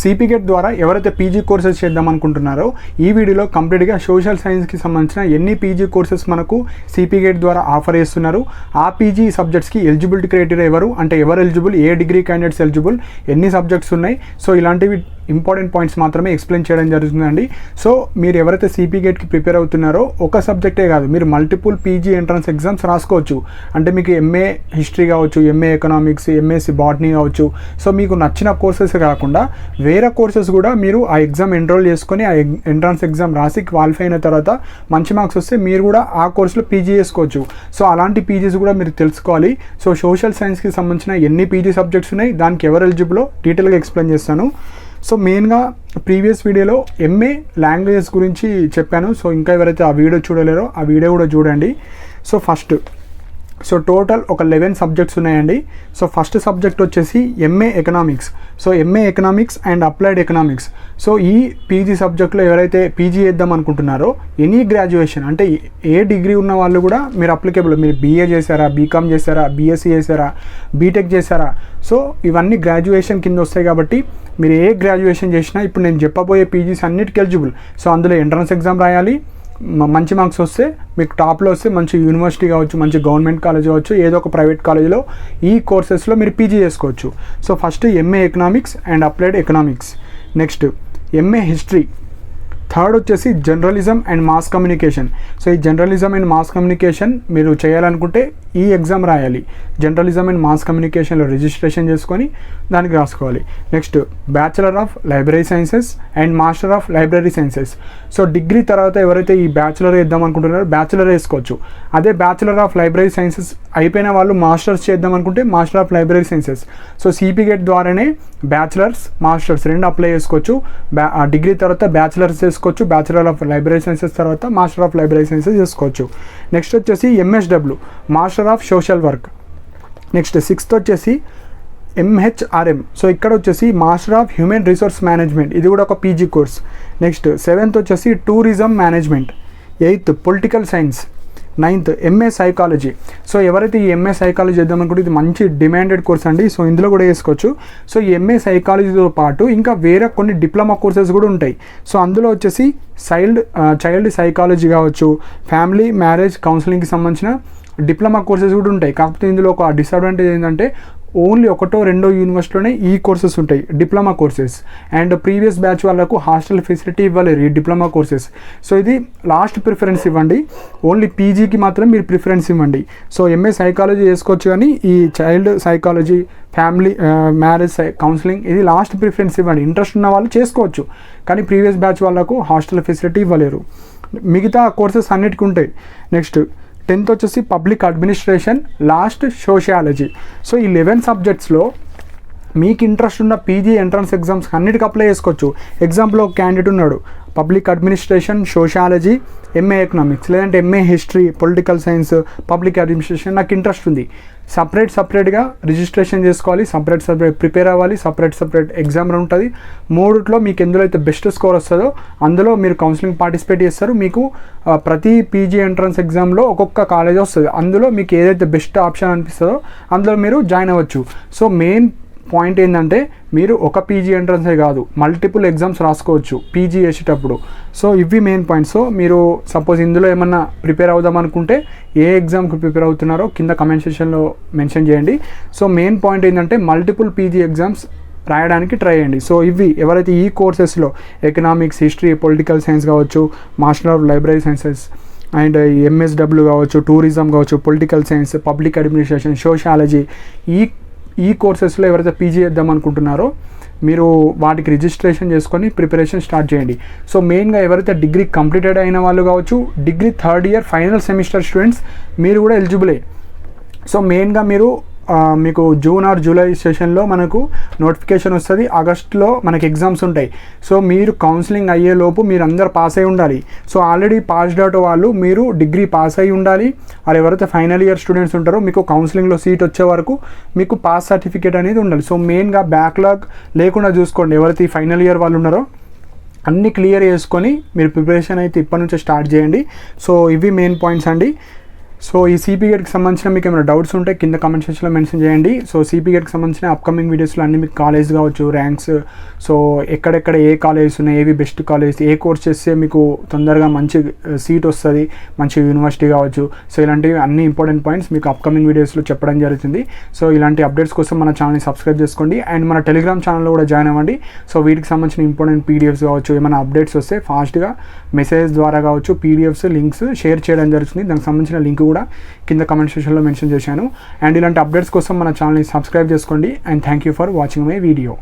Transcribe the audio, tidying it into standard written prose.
CP gate ద్వారా ఎవరైతే PG courses చేద్దాం అనుకుంటున్నారో ఈ వీడియోలో కంప్లీట్గా సోషల్ సైన్స్కి సంబంధించిన ఎన్ని పీజీ కోర్సెస్ మనకు సిపి గేట్ ద్వారా ఆఫర్ చేస్తున్నారు, ఆ పీజీ సబ్జెక్ట్స్కి ఎలిజిబిలిటీ క్రైటీరియా ఎవరు, అంటే ఎవరు ఎలిజిబుల్, ఏ డిగ్రీ క్యాండిడేట్స్ ఎలిజిబుల్, ఎన్ని సబ్జెక్ట్స్ ఉన్నాయి, సో ఇలాంటివి ఇంపార్టెంట్ పాయింట్స్ మాత్రమే ఎక్స్ప్లెయిన్ చేయడం జరుగుతుందండి. సో మీరు ఎవరైతే సిపి గేట్కి ప్రిపేర్ అవుతున్నారో ఒక సబ్జెక్టే కాదు, మీరు మల్టిపుల్ పీజీ ఎంట్రన్స్ ఎగ్జామ్స్ రాసుకోవచ్చు. అంటే మీకు ఎంఏ హిస్టరీ కావచ్చు, ఎంఏ ఎకనామిక్స్, ఎంఎస్సి బాటనీ కావచ్చు. సో మీకు నచ్చిన కోర్సెస్ కాకుండా వేరే కోర్సెస్ కూడా మీరు ఆ ఎగ్జామ్ ఎన్రోల్ చేసుకొని ఆ ఎంట్రన్స్ ఎగ్జామ్ రాసి క్వాలిఫై అయిన తర్వాత మంచి మార్క్స్ వస్తే మీరు కూడా ఆ కోర్సులో పీజీ చేసుకోవచ్చు. సో అలాంటి పీజీస్ కూడా మీరు తెలుసుకోవాలి. సో సోషల్ సైన్స్కి సంబంధించిన ఎన్ని పీజీ సబ్జెక్ట్స్ ఉన్నాయి, దానికి ఎవరు ఎలిజిబుల్లో డీటెయిల్గా ఎక్స్ప్లెయిన్ చేస్తాను. సో మెయిన్గా ప్రీవియస్ వీడియోలో ఎంఏ లాంగ్వేజెస్ గురించి చెప్పాను. సో ఇంకా ఎవరైతే ఆ వీడియో చూడలేరో ఆ వీడియో కూడా చూడండి. సో టోటల్ ఒక 11 సబ్జెక్ట్స్ ఉన్నాయండి. సో ఫస్ట్ సబ్జెక్ట్ వచ్చేసి MA economics. So MA economics and applied economics. So ఈ పీజీ సబ్జెక్ట్లో ఎవరైతే పీజీ చేద్దాం అనుకుంటున్నారో ఎనీ గ్రాడ్యుయేషన్ అంటే ఏ డిగ్రీ ఉన్న వాళ్ళు కూడా మీరు అప్లికేబుల్. మీరు బీఏ చేశారా, బీకామ్ చేశారా, బీఎస్సీ చేశారా, బీటెక్ చేశారా, సో ఇవన్నీ గ్రాడ్యుయేషన్ కింద వస్తాయి. కాబట్టి మీరు ఏ గ్రాడ్యుయేషన్ చేసినా ఇప్పుడు నేను చెప్పబోయే పీజీస్ అన్నిటికీ ఎలిజిబుల్. సో అందులో ఎంట్రన్స్ ఎగ్జామ్ రాయాలి, మంచి మార్క్స్ వస్తే మీకు టాప్లో వస్తే మంచి యూనివర్సిటీ కావచ్చు, మంచి గవర్నమెంట్ కాలేజ్ కావచ్చు, ఏదో ఒక ప్రైవేట్ కాలేజీలో ఈ కోర్సెస్లో మీరు పీజీ చేసుకోవచ్చు. So first MA economics and applied economics. Next MA history. Third వచ్చేసి journalism and mass communication. So ఈ జర్నలిజం అండ్ మాస్ కమ్యూనికేషన్ మీరు చేయాలనుకుంటే ఈ ఎగ్జామ్ రాయాలి. జర్నలిజం అండ్ మాస్ కమ్యూనికేషన్లో రిజిస్ట్రేషన్ చేసుకొని దానికి రాసుకోవాలి. Next bachelor of library sciences and master of library sciences. So degree తర్వాత ఎవరైతే ఈ బ్యాచిలర్ వేద్దాం అనుకుంటున్నారో బ్యాచిలర్ వేసుకోవచ్చు. అదే బ్యాచిలర్ ఆఫ్ లైబ్రరీ సైన్సెస్ అయిపోయిన వాళ్ళు మాస్టర్స్ చేద్దాం అనుకుంటే master of library sciences. So CP gate ద్వారానే బ్యాచిలర్స్, మాస్టర్స్ రెండు అప్లై చేసుకోవచ్చు. డిగ్రీ తర్వాత బ్యాచిలర్స్ చేసుకోవచ్చు, బ్యాచిలర్ ఆఫ్ లైబ్రరీ సైన్సెస్ తర్వాత మాస్టర్ ఆఫ్ లైబ్రరీ సైన్సెస్ చేసుకోవచ్చు. నెక్స్ట్ వచ్చేసి MSW, master of social work. Next sixth వచ్చేసి ఎంహెచ్ఆర్ఎం. సో ఇక్కడ వచ్చేసి master of human resource management, ఇది కూడా ఒక పీజీ కోర్స్. నెక్స్ట్ సెవెంత్ వచ్చేసి tourism management. Eighth political science. Ninth MA psychology. So ఎవరైతే ఈ ఎంఏ సైకాలజీ చేద్దామనుకుంటే ఇది మంచి డిమాండెడ్ కోర్స్ అండి. సో ఇందులో కూడా వేసుకోవచ్చు. సో ఈ ఎంఏ సైకాలజీతో పాటు ఇంకా వేరే కొన్ని డిప్లొమా కోర్సెస్ కూడా ఉంటాయి. సో అందులో వచ్చేసి చైల్డ్ సైకాలజీ కావచ్చు, ఫ్యామిలీ మ్యారేజ్ కౌన్సిలింగ్కి సంబంధించిన డిప్లొమా కోర్సెస్ కూడా ఉంటాయి. కాకపోతే ఇందులో ఒక డిసడ్వాంటేజ్ ఏంటంటే ఓన్లీ ఒకటో రెండో యూనివర్సిటీలోనే ఈ కోర్సెస్ ఉంటాయి, diploma courses. And previous batch వాళ్ళకు హాస్టల్ ఫెసిలిటీ ఇవ్వలేరు ఈ డిప్లొమా కోర్సెస్. సో ఇది లాస్ట్ ప్రిఫరెన్స్ ఇవ్వండి. ఓన్లీ పీజీకి మాత్రం మీరు ప్రిఫరెన్స్ ఇవ్వండి. సో ఎంఏ సైకాలజీ చేసుకోవచ్చు, కానీ ఈ child psychology, family marriage counselling ఇది లాస్ట్ ప్రిఫరెన్స్ ఇవ్వండి. ఇంట్రెస్ట్ ఉన్న వాళ్ళు చేసుకోవచ్చు, కానీ ప్రీవియస్ బ్యాచ్ వాళ్ళకు హాస్టల్ ఫెసిలిటీ ఇవ్వలేరు. మిగతా కోర్సెస్ అన్నిటికీ ఉంటాయి. నెక్స్ట్ 10th వచ్చేసి public administration, last sociology. So ఈ 11 సబ్జెక్ట్స్లో మీకు ఇంట్రెస్ట్ ఉన్న పీజీ ఎంట్రన్స్ ఎగ్జామ్స్ అన్నిటికీ అప్లై చేసుకోవచ్చు. ఎగ్జాంపుల్ ఒక క్యాండిడేట్ ఉన్నాడు, public administration, sociology, MA economics, లేదంటే MA history, political science, public administration నాకు ఇంట్రెస్ట్ ఉంది. సపరేట్గా రిజిస్ట్రేషన్ చేసుకోవాలి, సపరేట్ ప్రిపేర్ అవ్వాలి, సపరేట్ ఎగ్జామ్ ఉంటుంది. మూడిట్లో మీకు ఎందులో అయితే బెస్ట్ స్కోర్ వస్తుందో అందులో మీరు కౌన్సిలింగ్ పార్టిసిపేట్ చేస్తారు. మీకు ప్రతి పీజీ ఎంట్రన్స్ ఎగ్జామ్లో ఒక్కొక్క కాలేజ్ వస్తుంది. అందులో మీకు ఏదైతే బెస్ట్ ఆప్షన్ అనిపిస్తుందో అందులో మీరు జాయిన్ అవ్వచ్చు. సో మెయిన్ పాయింట్ ఏంటంటే మీరు ఒక పీజీ ఎంట్రన్సే కాదు, మల్టిపుల్ ఎగ్జామ్స్ రాసుకోవచ్చు పీజీ చేసేటప్పుడు. సో ఇవి మెయిన్ పాయింట్స్. సో మీరు సపోజ్ ఇందులో ఏమన్నా ప్రిపేర్ అవుదాం అనుకుంటే ఏ ఎగ్జామ్కి ప్రిపేర్ అవుతున్నారో కింద కమెంట్ సెక్షన్లో మెన్షన్ చేయండి. సో మెయిన్ పాయింట్ ఏంటంటే మల్టిపుల్ పీజీ ఎగ్జామ్స్ రాయడానికి ట్రై చేయండి. సో ఇవి ఎవరైతే ఈ కోర్సెస్లో ఎకనామిక్స్, హిస్టరీ, పొలిటికల్ సైన్స్ కావచ్చు, master of library sciences and MSW కావచ్చు, టూరిజం కావచ్చు, political science, public administration, sociology, ఈ కోర్సెస్లో ఎవరైతే పీజీ చేద్దాం అనుకుంటున్నారో మీరు వాటికి రిజిస్ట్రేషన్ చేసుకొని ప్రిపరేషన్ స్టార్ట్ చేయండి. సో మెయిన్గా ఎవరైతే డిగ్రీ కంప్లీటెడ్ అయిన వాళ్ళు కావచ్చు, degree third year final semester students మీరు కూడా ఎలిజిబులే. సో మెయిన్గా మీకు జూన్ ఆర్ జూలై సెషన్లో మనకు నోటిఫికేషన్ వస్తుంది. ఆగస్ట్లో మనకి ఎగ్జామ్స్ ఉంటాయి. సో మీరు కౌన్సిలింగ్ అయ్యేలోపు మీరు అందరు పాస్ అయి ఉండాలి. సో ఆల్రెడీ పాస్డ్ అవుట్ వాళ్ళు మీరు డిగ్రీ పాస్ అయి ఉండాలి. అది ఎవరైతే ఫైనల్ ఇయర్ స్టూడెంట్స్ ఉంటారో మీకు కౌన్సిలింగ్లో సీట్ వచ్చే వరకు మీకు పాస్ సర్టిఫికేట్ అనేది ఉండాలి. సో మెయిన్గా బ్యాక్లాగ్ లేకుండా చూసుకోండి. ఎవరైతే ఈ ఫైనల్ ఇయర్ వాళ్ళు ఉన్నారో అన్నీ క్లియర్ చేసుకొని మీరు ప్రిపరేషన్ అయితే ఇప్పటి నుంచే స్టార్ట్ చేయండి. సో ఇవి మెయిన్ పాయింట్స్ అండి. సో ఈ సిపి గేట్కి సంబంధించిన మీకు ఏమైనా డౌట్స్ ఉంటే కింద కామెంట్ సెక్షన్లో మెన్షన్ చేయండి. సో సిపి గేట్కి సంబంధించిన అప్కమింగ్ వీడియోస్లో అన్ని మీకు కాలేజ్ కావచ్చు, ర్యాంక్స్, సో ఎక్కడెక్కడ ఏ కాలేజెస్ ఉన్నాయి, ఏవి బెస్ట్ కాలేజ్, ఏ కోర్స్ చేస్తే మీకు తొందరగా మంచి సీట్ వస్తుంది, మంచి యూనివర్సిటీ కావచ్చు, సో ఇలాంటివి అన్ని ఇంపార్టెంట్ పాయింట్స్ మీకు అప్కమింగ్ వీడియోస్లో చెప్పడం జరుగుతుంది. సో ఇలాంటి అప్డేట్స్ కోసం మన ఛానల్ని సబ్స్క్రైబ్ చేసుకోండి అండ్ మన టెలిగ్రామ్ ఛానల్లో కూడా జాయిన్ అవ్వండి. సో వీటికి సంబంధించిన ఇంపార్టెంట్ పీడిఎఫ్స్ కావచ్చు, ఏమైనా అప్డేట్స్ వస్తే ఫాస్ట్గా మెసేజ్ ద్వారా కావచ్చు పీడిఎఫ్స్ లింక్స్ షేర్ చేయడం జరుగుతుంది. దానికి సంబంధించిన లింక్ కూడా కింద కామెంట్ సెక్షన్లో మెన్షన్ చేశాను. అండ్ ఇలాంటి అప్డేట్స్ కోసం మన ఛానల్ని సబ్స్క్రైబ్ చేసుకోండి and thank you for watching my video.